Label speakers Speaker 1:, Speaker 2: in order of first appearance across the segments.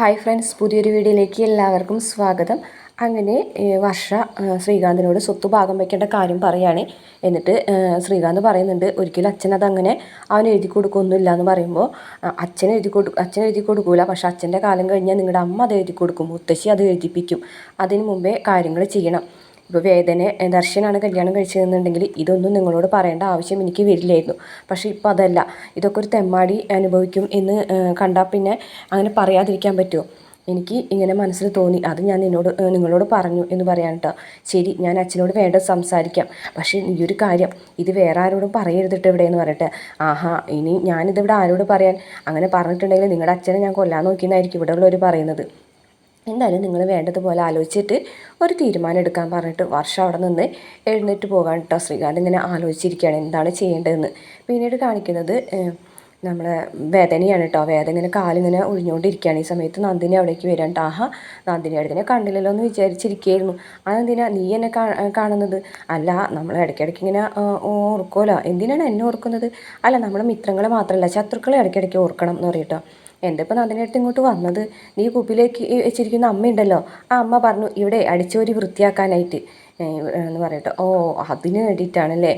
Speaker 1: Hi friends, പുതിയൊരു വീഡിയോയിലേക്ക് എല്ലാവർക്കും സ്വാഗതം. അങ്ങനെ വർഷ ശ്രീകാന്തിനോട് സ്വത്ത് ഭാഗം വയ്ക്കേണ്ട കാര്യം പറയുകയാണ്. എന്നിട്ട് ശ്രീകാന്ത് പറയുന്നുണ്ട്, ഒരിക്കലും അച്ഛനത് അങ്ങനെ അവൻ എഴുതി കൊടുക്കൊന്നുമില്ല എന്ന് പറയുമ്പോൾ അച്ഛൻ എഴുതി കൊടുക്കൂല, പക്ഷെ അച്ഛൻ്റെ കാലം കഴിഞ്ഞാൽ നിങ്ങളുടെ അമ്മ അത് എഴുതി കൊടുക്കും, മുത്തശ്ശി അത് എഴുതിപ്പിക്കും. അതിന് മുമ്പേ കാര്യങ്ങൾ ചെയ്യണം. ഇപ്പോൾ വേദനെ ദർശനാണ് കല്യാണം കഴിച്ചതെന്നുണ്ടെങ്കിൽ ഇതൊന്നും നിങ്ങളോട് പറയേണ്ട ആവശ്യം എനിക്ക് വരില്ലായിരുന്നു. പക്ഷേ ഇപ്പോൾ അതല്ല, ഇതൊക്കെ ഒരു തെമ്മാടി അനുഭവിക്കും എന്ന് കണ്ടാൽ പിന്നെ അങ്ങനെ പറയാതിരിക്കാൻ പറ്റുമോ? എനിക്ക് ഇങ്ങനെ മനസ്സിൽ തോന്നി, അത് ഞാൻ നിങ്ങളോട് പറഞ്ഞു എന്ന് പറയാൻ കേട്ടോ. ശരി, ഞാൻ അച്ഛനോട് വേണ്ടത് സംസാരിക്കാം, പക്ഷേ ഈ ഒരു കാര്യം ഇത് വേറെ ആരോടും പറയരുതിട്ട് എവിടെയെന്ന് പറയട്ടെ. ആഹാ, ഇനി ഞാനിതിവിടെ ആരോട് പറയാൻ? അങ്ങനെ പറഞ്ഞിട്ടുണ്ടെങ്കിൽ നിങ്ങളുടെ അച്ഛനെ ഞാൻ കൊല്ലാൻ നോക്കിയെന്നായിരിക്കും ഇവിടെ ഉള്ളവർ പറയുന്നത്. എന്തായാലും നിങ്ങൾ വേണ്ടതുപോലെ ആലോചിച്ചിട്ട് ഒരു തീരുമാനം എടുക്കാൻ പറഞ്ഞിട്ട് വർഷം അവിടെ നിന്ന് എഴുന്നേറ്റ് പോകാൻ കേട്ടോ. ശ്രീകാന്ത് ഇങ്ങനെ ആലോചിച്ചിരിക്കുകയാണ് എന്താണ് ചെയ്യേണ്ടതെന്ന്. പിന്നീട് കാണിക്കുന്നത് നമ്മളെ വേദനയാണ് കേട്ടോ. വേദന ഇങ്ങനെ കാലിങ്ങനെ ഒഴിഞ്ഞുകൊണ്ടിരിക്കുകയാണ്. ഈ സമയത്ത് നന്ദിനി അവിടേക്ക് വരാൻ കേട്ടോ. ആഹാ, നന്ദിനി അടുത്തിനെ കണ്ടില്ലല്ലോ എന്ന് വിചാരിച്ചിരിക്കുകയായിരുന്നു. അതെന്തിനാ നീ എന്നെ കാണുന്നത്? അല്ല, നമ്മൾ ഇടയ്ക്കിടയ്ക്ക് ഇങ്ങനെ ഓർക്കുമല്ലോ. എന്തിനാണ് എന്നെ ഓർക്കുന്നത്? അല്ല, നമ്മുടെ മിത്രങ്ങളെ മാത്രമല്ല ശത്രുക്കളെ ഇടയ്ക്കിടയ്ക്ക് ഓർക്കണം എന്ന് പറയട്ടോ. എൻ്റെ ഇപ്പം നന്ദിനിയടുത്ത് ഇങ്ങോട്ട് വന്നത്, നീ കുപ്പിലേക്ക് വെച്ചിരിക്കുന്ന അമ്മയുണ്ടല്ലോ, ആ അമ്മ പറഞ്ഞു ഇവിടെ അടിച്ചോരി വൃത്തിയാക്കാനായിട്ട് എന്ന് പറയട്ടോ. ഓ, അതിന് വേണ്ടിയിട്ടാണല്ലേ.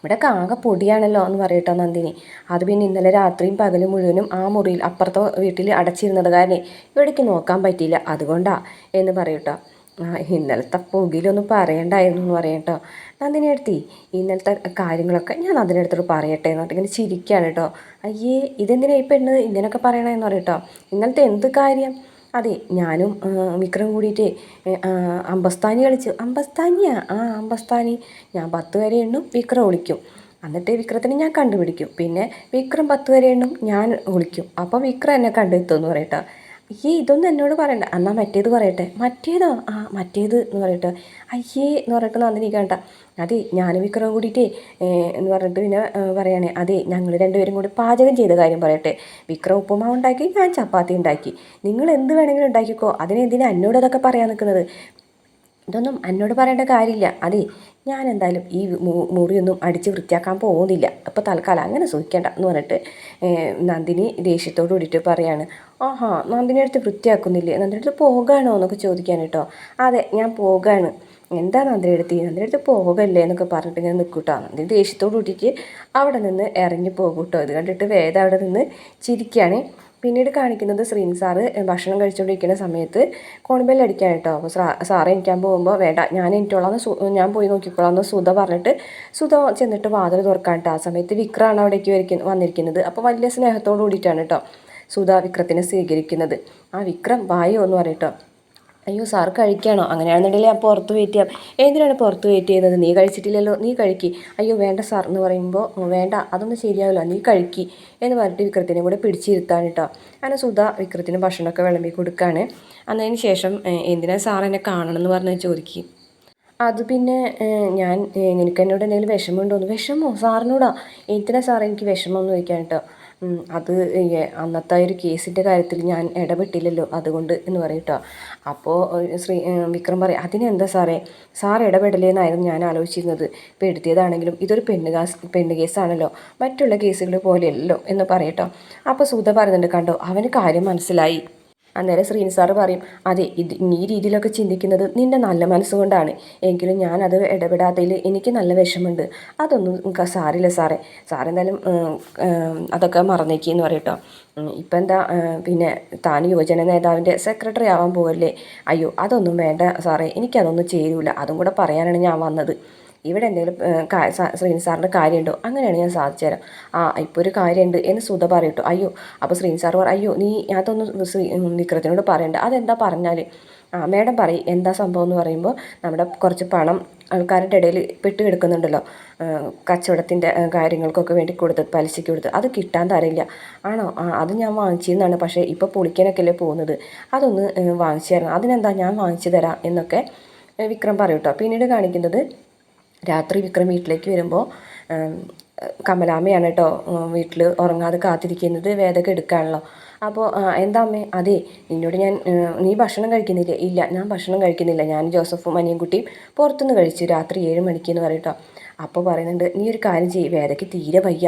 Speaker 1: ഇവിടെ ആകെ പൊടിയാണല്ലോ എന്ന് പറയട്ടോ നന്ദിനി. അത് പിന്നെ ഇന്നലെ രാത്രിയും പകലും മുഴുവനും ആ മുറിയിൽ അപ്പുറത്തെ വീട്ടിൽ അടച്ചിരുന്നത് കാരണം ഇവിടേക്ക് നോക്കാൻ പറ്റിയില്ല, അതുകൊണ്ടാ എന്ന് പറയട്ടോ. ഇന്നലത്തെ പുകയിലൊന്നും പറയണ്ടായിരുന്നു എന്ന് പറയട്ടോ. നന്ദിനി എടുത്തി ഇന്നലത്തെ കാര്യങ്ങളൊക്കെ ഞാൻ അതിൻ്റെ അടുത്തോട് പറയട്ടെ എന്ന് പറഞ്ഞിട്ട് ഇങ്ങനെ ചിരിക്കുകയാണ് കേട്ടോ. അയ്യേ, ഇതെന്തിനാ ഈ പെണ്ണ് ഇങ്ങനെയൊക്കെ പറയണമെന്ന് പറയട്ടോ. ഇന്നലത്തെ എന്ത് കാര്യം? അതെ, ഞാനും വിക്രം കൂടിയിട്ട് അമ്പസ്താനി കളിച്ചു. അമ്പസ്താനിയാ? ആ, അമ്പസ്താനി. ഞാൻ 10 വരെ എണ്ണും, വിക്രം വിളിക്കും. എന്നിട്ട് വിക്രത്തിനെ ഞാൻ കണ്ടുപിടിക്കും. പിന്നെ വിക്രം 10 വരെ എണ്ണും, ഞാൻ വിളിക്കും. അപ്പോൾ വിക്രം എന്നെ കണ്ടെത്തുമെന്ന് പറയട്ടോ. അയ്യേ, ഇതൊന്നും എന്നോട് പറയണ്ട, എന്നാൽ മറ്റേത് പറയട്ടെ. മറ്റേതോ? ആ, മറ്റേത് എന്ന് പറയട്ടെ. അയ്യേ എന്ന് പറഞ്ഞിട്ട് നന്ദിനി കണ്ട. അതെ, ഞാനും വിക്രം കൂടിയിട്ടേ എന്ന് പറഞ്ഞിട്ട് പിന്നെ പറയുകയാണെ, അതെ ഞങ്ങൾ രണ്ടുപേരും കൂടി പാചകം ചെയ്ത കാര്യം പറയട്ടെ. വിക്രം ഉപ്പുമാവ് ഉണ്ടാക്കി, ഞാൻ ചപ്പാത്തി ഉണ്ടാക്കി. നിങ്ങൾ എന്ത് വേണമെങ്കിലും ഉണ്ടാക്കിക്കോ, അതിനെന്തിനാ എന്നോട് അതൊക്കെ പറയാൻ നിൽക്കുന്നത്? ഇതൊന്നും എന്നോട് പറയേണ്ട കാര്യമില്ല. അതെ, ഞാൻ എന്തായാലും ഈ മുറിയൊന്നും അടിച്ച് വൃത്തിയാക്കാൻ പോകുന്നില്ല, അപ്പോൾ തൽക്കാലം അങ്ങനെ സൂക്ഷിക്കേണ്ട എന്ന് പറഞ്ഞിട്ട് നന്ദിനി ദേഷ്യത്തോട് കൂടിയിട്ട് പറയാണ്. ആഹാ, നന്ദിനി അടുത്ത് വൃത്തിയാക്കുന്നില്ലേ? നന്ദിനി അടുത്ത് പോകാണോ എന്നൊക്കെ ചോദിക്കാൻ കേട്ടോ. അതെ, ഞാൻ പോകാണ്. എന്താ നന്ദിനി അടുത്ത് പോകല്ലേ എന്നൊക്കെ പറഞ്ഞിട്ട് ഇങ്ങനെ നിൽക്കൂട്ടോ. നന്ദിനി ദേഷ്യത്തോട് കൂട്ടിയിട്ട് അവിടെ നിന്ന് ഇറങ്ങി പോകൂട്ടോ. ഇത് കണ്ടിട്ട് വേദ അവിടെ നിന്ന് ചിരിക്കുകയാണ്. പിന്നീട് കാണിക്കുന്നത് ശ്രീൻ സാറ് ഭക്ഷണം കഴിച്ചുകൊണ്ടിരിക്കുന്ന സമയത്ത് കോണിബെൽ അടിക്കാൻ കേട്ടോ. അപ്പോൾ സാറ് എനിക്കാൻ പോകുമ്പോൾ വേണ്ട, ഞാൻ എനിക്കോളാന്ന് ഞാൻ പോയി നോക്കിക്കോളാം എന്ന് സുധ പറഞ്ഞിട്ട് സുധ ചെന്നിട്ട് വാതിൽ തുറക്കാൻ കേട്ടോ. ആ സമയത്ത് വിക്രമാണ് അവിടേക്ക് വന്നിരിക്കുന്നത്. അപ്പോൾ വലിയ സ്നേഹത്തോട് കൂടിയിട്ടാണ് കേട്ടോ സുധ വിക്രത്തിനെ സ്വീകരിക്കുന്നത്. ആ വിക്രം വായോ എന്ന് പറയട്ടോ. അയ്യോ, സാർ കഴിക്കുകയാണോ? അങ്ങനെയാണെന്നുണ്ടെങ്കിൽ ഞാൻ പുറത്ത് വെയിറ്റ് ചെയ്യാം. എന്തിനാണ് പുറത്ത് വെയിറ്റ് ചെയ്യുന്നത്? നീ കഴിച്ചിട്ടില്ലല്ലോ, നീ കഴിക്കി. അയ്യോ വേണ്ട സാർ എന്ന് പറയുമ്പോൾ വേണ്ട, അതൊന്നും ശരിയാവില്ല, നീ കഴിക്കി എന്ന് പറഞ്ഞിട്ട് വിക്രത്തിനെ കൂടെ പിടിച്ചിരുത്താണ് കേട്ടോ. അങ്ങനെ സുധ വിക്രത്തിന് ഭക്ഷണമൊക്കെ വിളമ്പി കൊടുക്കുകയാണ്. അതിന് ശേഷം എന്തിനാ സാർ എന്നെ കാണണം എന്ന് പറഞ്ഞ് ചോദിക്കും. അത് പിന്നെ ഞാൻ നിനക്ക് എന്നോട് എന്തെങ്കിലും വിഷമമുണ്ടോന്ന്? വിഷമോ? സാറിനോടാ? എന്തിനാ സാർ എനിക്ക് വിഷമമെന്ന് ചോദിക്കാൻ കേട്ടോ. അത് അന്നത്തെ ഒരു കേസിൻ്റെ കാര്യത്തിൽ ഞാൻ ഇടപെട്ടില്ലല്ലോ, അതുകൊണ്ട് എന്ന് പറയും കേട്ടോ. അപ്പോൾ വിക്രം പറയും, അതിനെന്താ സാറേ, സാർ ഇടപെടലേന്നായിരുന്നു ഞാൻ ആലോചിച്ചിരുന്നത്. ഇപ്പോൾ എടുത്തിയതാണെങ്കിലും ഇതൊരു പെണ്ണ് കേസാണല്ലോ, മറ്റുള്ള കേസുകൾ പോലെയല്ലോ എന്ന് പറയട്ടോ. അപ്പോൾ സുധ പറയുന്നുണ്ട്, കണ്ടോ അവന് കാര്യം മനസ്സിലായി. അന്നേരം ശ്രീൻ സാറ് പറയും, അതെ ഈ രീതിയിലൊക്കെ ചിന്തിക്കുന്നത് നിൻ്റെ നല്ല മനസ്സുകൊണ്ടാണ്, എങ്കിലും ഞാനത് ഇടപെടാത്തതിൽ എനിക്ക് നല്ല വിഷമമുണ്ട്. അതൊന്നും സാരില്ല സാറേ, സാറെന്തായാലും അതൊക്കെ മറന്നേക്കെന്ന് പറയട്ടോ. ഇപ്പം എന്താ പിന്നെ താൻ യുവജന നേതാവിൻ്റെ സെക്രട്ടറി ആവാൻ പോവല്ലേ? അയ്യോ, അതൊന്നും വേണ്ട സാറേ, എനിക്കതൊന്നും ചേരൂല, അതും കൂടെ പറയാനാണ് ഞാൻ വന്നത്. ഇവിടെ എന്തെങ്കിലും ശ്രീൻ സാറിൻ്റെ കാര്യമുണ്ടോ? അങ്ങനെയാണ് ഞാൻ സാധിച്ചു തരാം. ആ, ഇപ്പോൾ ഒരു കാര്യമുണ്ട് എന്ന് സുധ പറയട്ടോ. അയ്യോ, അപ്പോൾ ശ്രീൻ സാർ അയ്യോ നീ അതൊന്നും വിക്രത്തിനോട് പറയണ്ട. അതെന്താ പറഞ്ഞാൽ? ആ, മേഡം പറയും എന്താ സംഭവം എന്ന് പറയുമ്പോൾ, നമ്മുടെ കുറച്ച് പണം ആൾക്കാരുടെ ഇടയിൽ പെട്ട് കിടക്കുന്നുണ്ടല്ലോ, കച്ചവടത്തിൻ്റെ കാര്യങ്ങൾക്കൊക്കെ വേണ്ടി പലിശയ്ക്ക് കൊടുത്ത്, അത് കിട്ടാൻ തരില്ല. ആണോ? ആ, അത് ഞാൻ വാങ്ങിച്ചിരുന്നതാണ്, പക്ഷേ ഇപ്പോൾ പൊളിക്കാനൊക്കെ അല്ലേ പോകുന്നത്, അതൊന്ന് വാങ്ങിച്ചു തരണം. അതിനെന്താ, ഞാൻ വാങ്ങിച്ചു തരാം എന്നൊക്കെ വിക്രം പറയും കേട്ടോ. പിന്നീട് കാണിക്കുന്നത് രാത്രി വിക്രം വീട്ടിലേക്ക് വരുമ്പോൾ കമലാമ്മയാണ് കേട്ടോ വീട്ടിൽ ഉറങ്ങാതെ കാത്തിരിക്കുന്നത്, വേദന എടുക്കാണല്ലോ. അപ്പോൾ എന്താ അമ്മേ? അതെ, നിന്നോട് ഞാൻ നീ ഭക്ഷണം കഴിക്കുന്നില്ലേ? ഇല്ല, ഞാൻ ഭക്ഷണം കഴിക്കുന്നില്ല. ഞാൻ ജോസഫും അനിയൻകുട്ടിയും പുറത്തുനിന്ന് കഴിച്ചു രാത്രി 7 മണിക്ക് എന്ന് പറയട്ടോ. അപ്പോൾ പറയുന്നുണ്ട്, നീ ഒരു കാര്യം ചെയ്യ്, വേദയ്ക്ക് തീരെ വയ്യ,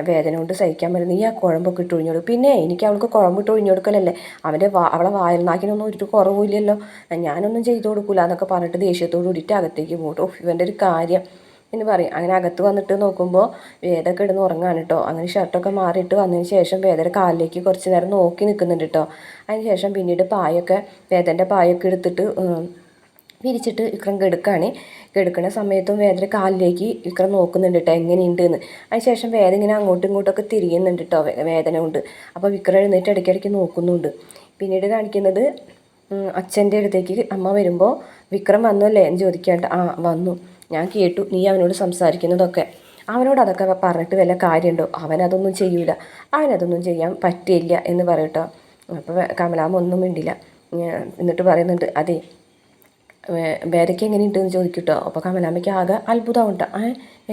Speaker 1: വേദന കൊണ്ട് സഹിക്കാൻ പറ്റും, നീ ആ കുഴമ്പൊക്കെ ഇട്ട് ഒഴിഞ്ഞു കൊടുക്കും. പിന്നെ എനിക്ക് അവൾക്ക് കുഴമ്പിട്ട് ഒഴിഞ്ഞു കൊടുക്കലല്ലേ, അവളെ വായൽനാക്കിനൊന്നും ഒരു കുറവില്ലല്ലോ, ഞാനൊന്നും ചെയ്തു കൊടുക്കില്ല എന്നൊക്കെ പറഞ്ഞിട്ട് ദേഷ്യത്തോട് കൂടിയിട്ട് അകത്തേക്ക് പോകട്ടോ. ഇവൻ്റെ ഒരു കാര്യം എന്ന് പറയും. അങ്ങനെ അകത്ത് വന്നിട്ട് നോക്കുമ്പോൾ വേദ കിടന്ന് ഉറങ്ങാണ് കേട്ടോ. അങ്ങനെ ഷർട്ടൊക്കെ മാറിയിട്ട് വന്നതിന് ശേഷം വേദയുടെ കാലിലേക്ക് കുറച്ച് നേരം നോക്കി നിൽക്കുന്നുണ്ട് കേട്ടോ. അതിന് ശേഷം പിന്നീട് വേദൻ്റെ പായൊക്കെ എടുത്തിട്ട് വിരിച്ചിട്ട് വിക്രം കെടുക്കുന്ന സമയത്തും വേദന കാലിലേക്ക് വിക്രം നോക്കുന്നുണ്ട് കേട്ടോ എങ്ങനെയുണ്ട് എന്ന്. അതിനുശേഷം വേദന ഇങ്ങനെ അങ്ങോട്ടും ഇങ്ങോട്ടൊക്കെ തിരിയുന്നുണ്ട് കേട്ടോ വേദന കൊണ്ട്. അപ്പോൾ വിക്രം എഴുന്നേറ്റ് ഇടയ്ക്കിടയ്ക്ക് നോക്കുന്നുണ്ട്. പിന്നീട് കാണിക്കുന്നത് അച്ഛൻ്റെ അടുത്തേക്ക് അമ്മ വരുമ്പോൾ വിക്രം വന്നല്ലേ എന്ന് ചോദിക്കാണ്ട്, ആ വന്നു, ഞാൻ കേട്ടു നീ അവനോട് സംസാരിക്കുന്നതൊക്കെ. അവനോട് അതൊക്കെ പറഞ്ഞിട്ട് വല്ല കാര്യമുണ്ടോ? അവനതൊന്നും ചെയ്യൂല, അവനതൊന്നും ചെയ്യാൻ പറ്റില്ല എന്ന് പറയട്ടോ. അപ്പോൾ കമലാമ്മ ഒന്നും മിണ്ടില്ല. എന്നിട്ട് പറയുന്നുണ്ട്, അതെ വേദയ്ക്ക് എങ്ങനെയുണ്ടെന്ന് ചോദിക്കട്ടോ. അപ്പോൾ കമലാമ്മയ്ക്ക് ആകെ അത്ഭുതം ഉണ്ടാ.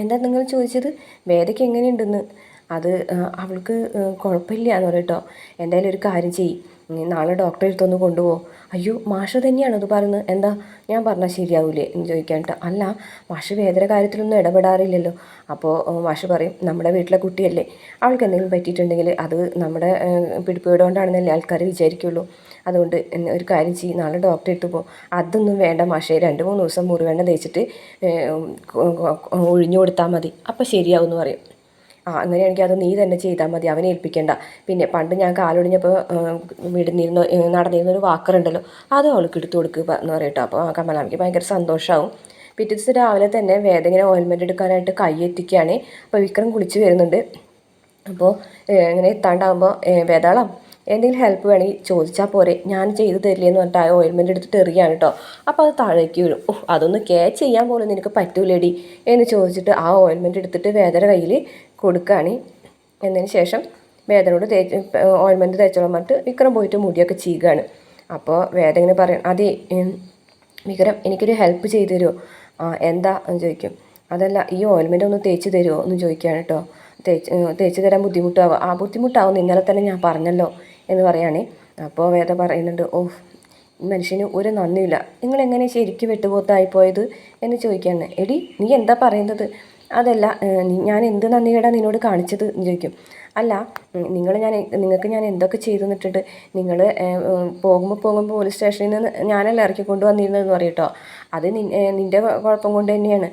Speaker 1: എന്താ നിങ്ങൾ ചോദിച്ചത്? വേദയ്ക്ക് എങ്ങനെയുണ്ടെന്ന്? അത് അവൾക്ക് കുഴപ്പമില്ല എന്ന് പറയട്ടോ. എന്തായാലും ഒരു കാര്യം ചെയ്യും, നാളെ ഡോക്ടറെ അടുത്തൊന്ന് കൊണ്ടുപോകും. അയ്യോ, മാഷ് തന്നെയാണോ അത് പറയുന്നത്? എന്താ ഞാൻ പറഞ്ഞാൽ ശരിയാവൂലേ എന്ന് ചോദിക്കാനിട്ട്. അല്ല, മാഷ് വേദന കാര്യത്തിലൊന്നും ഇടപെടാറില്ലല്ലോ. അപ്പോൾ മാഷ് പറയും, നമ്മുടെ വീട്ടിലെ കുട്ടിയല്ലേ, അവൾക്ക് എന്തെങ്കിലും പറ്റിയിട്ടുണ്ടെങ്കിൽ അത് നമ്മുടെ പിടിപ്പുകൊണ്ടാണെന്നല്ലേ ആൾക്കാർ വിചാരിക്കുള്ളൂ. അതുകൊണ്ട് ഒരു കാര്യം ചെയ്യും, നാളെ ഡോക്ടറെ അടുത്ത് പോകും. അതൊന്നും വേണ്ട മാഷേ, 2-3 ദിവസം മുറിവെണ്ണ തേച്ചിട്ട് ഒഴിഞ്ഞു കൊടുത്താൽ മതി, അപ്പോൾ ശരിയാവും എന്ന് പറയും. അങ്ങനെയാണെങ്കിൽ അത് നീ തന്നെ ചെയ്താൽ മതി, അവനെ ഏൽപ്പിക്കേണ്ട. പിന്നെ പണ്ട് ഞാൻ കാലൊടിഞ്ഞപ്പോൾ നടന്നിരുന്നൊരു വാക്കറുണ്ടല്ലോ, അത് അവൾക്ക് എടുത്തു കൊടുക്കുക എന്ന് പറയട്ടോ. അപ്പോൾ കമലാമ്മയ്ക്ക് ഭയങ്കര സന്തോഷമാവും. പിറ്റേ ദിവസം രാവിലെ തന്നെ വേദന ഇങ്ങനെ ഓയിൽമെൻറ്റ് എടുക്കാനായിട്ട് കൈ എത്തിക്കുകയാണ്. അപ്പോൾ വിക്രം കുളിച്ച് വരുന്നുണ്ട്. അപ്പോൾ ഇങ്ങനെ എത്താണ്ടാകുമ്പോൾ വേദാളം എന്തെങ്കിലും ഹെൽപ്പ് വേണമെങ്കിൽ ചോദിച്ചാൽ പോരെ, ഞാൻ ചെയ്ത് തരില്ലേ എന്ന് പറഞ്ഞിട്ട് ആ ഓയിൽമെൻറ്റ് എടുത്തിട്ട് എറിയാണ് കേട്ടോ. അപ്പോൾ അത് താഴേക്ക് വീഴും. അതൊന്ന് ക്യാച്ച് ചെയ്യാൻ പോലും നിനക്ക് പറ്റൂലേടി എന്ന് ചോദിച്ചിട്ട് ആ ഓയിൽമെൻറ്റ് എടുത്തിട്ട് വേദന കയ്യിൽ കൊടുക്കുകയാണ്. എന്നതിന് ശേഷം വേദനയോട് ഓയിൽമെൻറ്റ് തേച്ചോളാൻ പറഞ്ഞിട്ട് വിക്രം പോയിട്ട് മുടിയൊക്കെ ചീകുകയാണ്. അപ്പോൾ വേദന ഇങ്ങനെ പറയും, അതെ വിക്രം എനിക്കൊരു ഹെൽപ്പ് ചെയ്തു തരുമോ? എന്താ എന്ന് ചോദിക്കും. അതല്ല, ഈ ഓയിൽമെൻറ്റ് ഒന്ന് തേച്ച് തരുമോ എന്ന് ചോദിക്കുകയാണ് കേട്ടോ. തേച്ച് തരാൻ ബുദ്ധിമുട്ടാവും. ബുദ്ധിമുട്ടാവും ഇന്നലെ തന്നെ ഞാൻ പറഞ്ഞല്ലോ എന്ന് പറയുകയാണ്. അപ്പോൾ വേദ പറയുന്നുണ്ട്, മനുഷ്യന് ഒരു നന്ദിയില്ല, നിങ്ങളെങ്ങനെ ശരിക്കും വെട്ടുപോത്തായിപ്പോയത് എന്ന് ചോദിക്കുകയാണ്. എടി നീ എന്താ പറയുന്നത്? അതല്ല, ഞാൻ എന്ത് നന്ദികേടാ നിന്നോട് കാണിച്ചത് എന്ന് ചോദിക്കും. അല്ല, നിങ്ങൾക്ക് ഞാൻ എന്തൊക്കെ ചെയ്തു തന്നിട്ടുണ്ട്. നിങ്ങൾ പോകുമ്പോൾ പോലീസ് സ്റ്റേഷനിൽ നിന്ന് ഞാനല്ല ഇറക്കിക്കൊണ്ട് വന്നിരുന്നതെന്ന് പറയട്ടോ. അത് നിൻ്റെ കുഴപ്പം കൊണ്ട് തന്നെയാണ്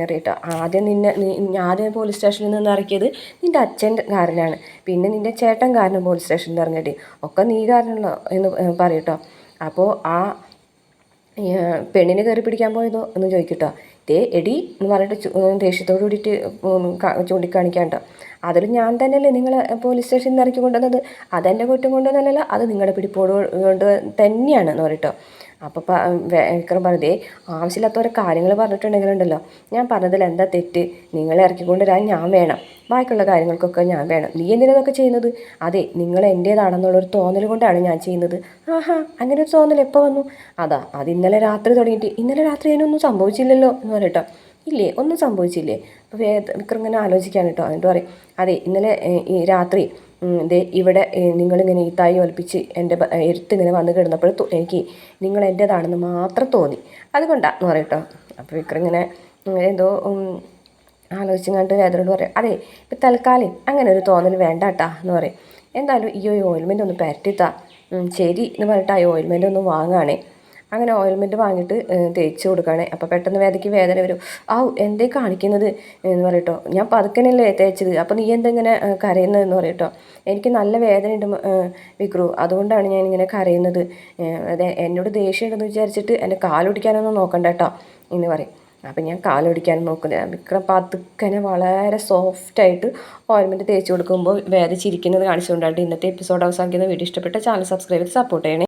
Speaker 1: അറിയട്ടോ. ആദ്യം പോലീസ് സ്റ്റേഷനിൽ നിന്ന് ഇറക്കിയത് നിൻ്റെ അച്ഛൻ കാരനാണ്, പിന്നെ നിൻ്റെ ചേട്ടൻ കാരണം പോലീസ് സ്റ്റേഷനിൽ ഇറങ്ങിയിട്ട് ഒക്കെ നീ കാരണമല്ലോ എന്ന് പറയട്ടോ. അപ്പോൾ ആ പെണ്ണിനെ കയറി പിടിക്കാൻ പോയതോ എന്ന് ചോദിക്കട്ടോ. എടി എന്ന് പറഞ്ഞിട്ട് ദേഷ്യത്തോട് കൂടിയിട്ട് ചൂണ്ടിക്കാണിക്കാണ്ടോ. അതിൽ ഞാൻ തന്നെയല്ലേ നിങ്ങളെ പോലീസ് സ്റ്റേഷനിൽ നിന്ന് ഇറക്കി കൊണ്ടുവന്നത്, അതെൻ്റെ കുറ്റം കൊണ്ടുവന്നല്ലോ, അത് നിങ്ങളുടെ പിടിപ്പോട് കൊണ്ട് തന്നെയാണ് എന്ന് പറയട്ടോ. അപ്പോൾ വിക്രം പറഞ്ഞതേ ആവശ്യമില്ലാത്ത കാര്യങ്ങൾ പറഞ്ഞിട്ടുണ്ടെങ്കിലുണ്ടല്ലോ, ഞാൻ പറഞ്ഞതിൽ എന്താ തെറ്റ്? നിങ്ങളെ ഇറക്കിക്കൊണ്ടുവരാൻ ഞാൻ വേണം, ബാക്കിയുള്ള കാര്യങ്ങൾക്കൊക്കെ ഞാൻ വേണം, നീ എന്തിനതൊക്കെ ചെയ്യുന്നത്? അതെ, നിങ്ങൾ എൻ്റേതാണെന്നുള്ളൊരു തോന്നൽ കൊണ്ടാണ് ഞാൻ ചെയ്യുന്നത്. അങ്ങനെ ഒരു തോന്നൽ എപ്പോൾ വന്നു? അത് ഇന്നലെ രാത്രി തുടങ്ങിയിട്ട് ഇന്നലെ രാത്രി അതിനൊന്നും സംഭവിച്ചില്ലല്ലോ എന്ന് പറയട്ടോ. ഇല്ലേ, ഒന്നും സംഭവിച്ചില്ലേ? അപ്പോൾ വിക്രം ഇങ്ങനെ ആലോചിക്കാൻ കേട്ടോ. എന്നിട്ട് പറയും, അതെ ഇന്നലെ ഈ രാത്രി ഇവിടെ നിങ്ങളിങ്ങനെ ഈ തായി ഒലിപ്പിച്ച് എൻ്റെ ഇങ്ങനെ വന്ന് കിടന്നപ്പോൾ എനിക്ക് നിങ്ങൾ എൻ്റേതാണെന്ന് മാത്രം തോന്നി, അതുകൊണ്ടാന്ന് പറയട്ടോ. അപ്പോൾ വിക്രം ഇങ്ങനെ എന്തോ ആലോചിച്ചങ്ങാണ്ട് വേദനയോട് പറയും, അതെ ഇപ്പം തൽക്കാലം അങ്ങനെ ഒരു തോന്നൽ വേണ്ട കേട്ടാ എന്ന് പറയും. എന്തായാലും ഈ ഓയിൽമെൻ്റ് ഒന്ന് പരട്ടിത്താ. ശരി എന്ന് പറഞ്ഞിട്ട് ആ ഓയിൽമെൻ്റ് ഒന്ന് വാങ്ങുകയാണേ. അങ്ങനെ ഓയിൽമെൻറ്റ് വാങ്ങിയിട്ട് തേച്ച് കൊടുക്കുകയാണ്. അപ്പോൾ പെട്ടെന്ന് വേദന വരും. എന്തേ കാണിക്കുന്നത് എന്ന് പറയട്ടോ. ഞാൻ പതുക്കനല്ലേ തേച്ചത്, അപ്പോൾ നീ എന്തെങ്ങനെ കരയുന്നതെന്ന് പറയട്ടോ. എനിക്ക് നല്ല വേദനയുണ്ട് വിക്രു, അതുകൊണ്ടാണ് ഞാൻ ഇങ്ങനെ കരയുന്നത്. അതെ, എന്നോട് ദേഷ്യമുണ്ടെന്ന് വിചാരിച്ചിട്ട് എൻ്റെ കാലൊടിക്കാനൊന്നും നോക്കണ്ട കേട്ടോ എന്ന് പറയും. അപ്പം ഞാൻ കാലൊടിക്കാൻ നോക്കുന്നത് വിക്രം പതുക്കനെ വളരെ സോഫ്റ്റായിട്ട് ഓയിൽമെൻറ്റ് തേച്ച് കൊടുക്കുമ്പോൾ വേദ ചിരിക്കുന്നത് കാണിച്ചുകൊണ്ടാണ് ഇന്നത്തെ എപ്പിസോഡ് അവസാനിക്കുന്ന. വീഡിയോ ഇഷ്ടപ്പെട്ട ചാനൽ സബ്സ്ക്രൈബ് ചെയ്ത് സപ്പോർട്ട് ചെയ്യണേ.